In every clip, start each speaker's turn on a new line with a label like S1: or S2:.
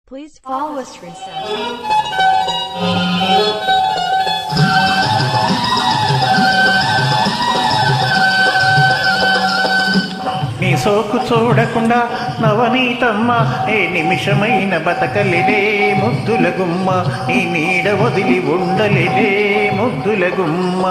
S1: Please follow us Reset.
S2: నీ సోకు చూడకుండా నవనీతమ్మ ఏ నిమిషమైన బతకలేదే ముద్దుల గుమ్మ, నీ నీడ వదిలి ఉండలేదే ముద్దుల గుమ్మ.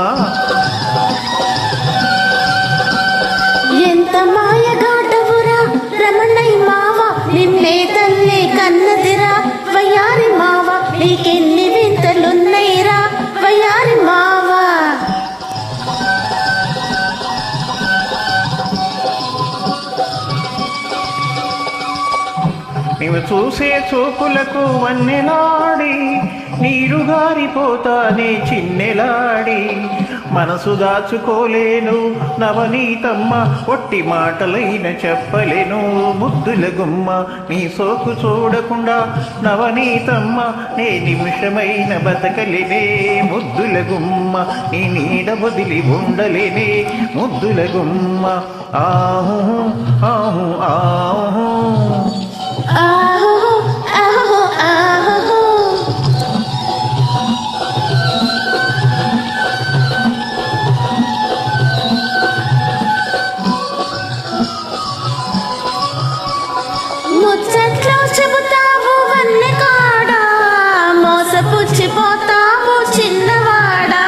S3: ఎంత మాయగాటవురా రమణయ్య మావ, నిన్నే తల్లి కన్నదిరా వయ్యారి మావ, నీకెన్ని వింతలున్నైరా వయ్యారి మావ.
S2: నీవు చూసే చూపులకు వన్నెలాడి నీరు గారిపోతానే చిన్నెలాడి, మనసు దాచుకోలేను నవనీతమ్మ, ఒట్టి మాటలైన చెప్పలేను ముద్దుల గుమ్మ. నీ సోకు చూడకుండా నవనీతమ్మ నే నిమిషమైన బతకలేనే ముద్దుల గుమ్మ, నీ నీడ వదిలి ఉండలేనే ముద్దుల గుమ్మ. ఆహు ఆహు ఆహు
S3: ఆహో ఆహో ఆహో ముచ్చట్లో చెబుతావు వన్నె కాడా, మోసపుచ్చిపోతావు చిన్నవాడా,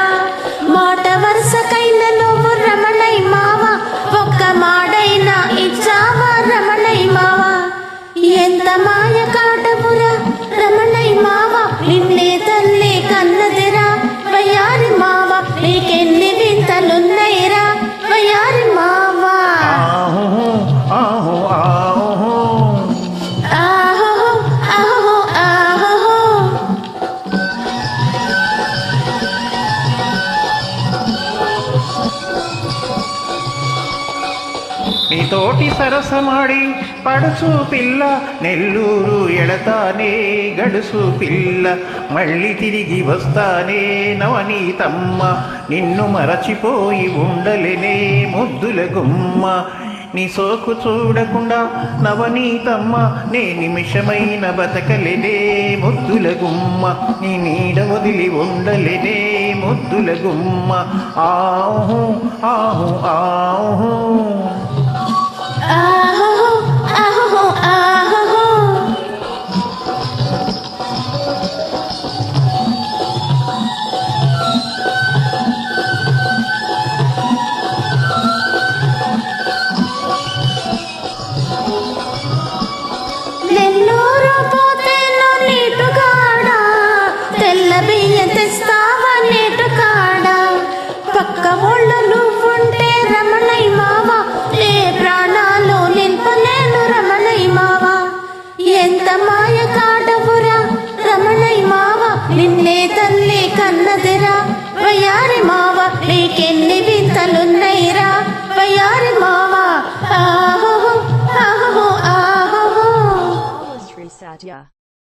S3: మాట వరుసకైన నువ్వు రమణయ్య మావ, ఒక్క మాడైనా ఇచ్చావా రమణయ్య మావ. ఎంత మాయ కాటపురా రమణయ్య మావ, నిన్నే తల్లి కన్నదిరా వయ్యారి మావ, నీకెన్ని వింతలున్నైరా వయ్యారి మావ.
S2: ఆహు ఆహు ఆహు
S3: ఆహో ఆహో ఆహో
S2: నీతోటి సరసమాడి పడుచు పిల్ల నెల్లూరు ఎడతానే గడుసు పిల్ల, మళ్ళీ తిరిగి వస్తానే నవనీతమ్మ, నిన్ను మరచిపోయి ఉండలేనే ముద్దుల గుమ్మ. నీ సోకు చూడకుండా నవనీతమ్మ నే నిమిషమైన బతకలేనే ముద్దుల గుమ్మ, నీ నీడ వదిలి ఉండలేనే ముద్దుల గుమ్మ. ఆహు ఆహు ఆహు
S3: ఆహో ఆహో ఆహో నెల్లూరు పోతేను నీటుగాడా, తెల్ల బియ్యం తెస్తావా నీటుగాడా, పక్క ఊళ్ళో నువ్వుంటే రమణయ్య మావ, ఏ ప్రాణాలు నింపలేను రమణయ్య మావ. ఎంత మాయ కాడవురా రమణయ్య మావ, నిన్నే తల్లి కన్నదిరా వయ్యారి మావ, నీకెన్ని వింతలున్నైరా వయ్యారి మావ. ఆహో ఆహో ఆహో
S1: Follow us Reset.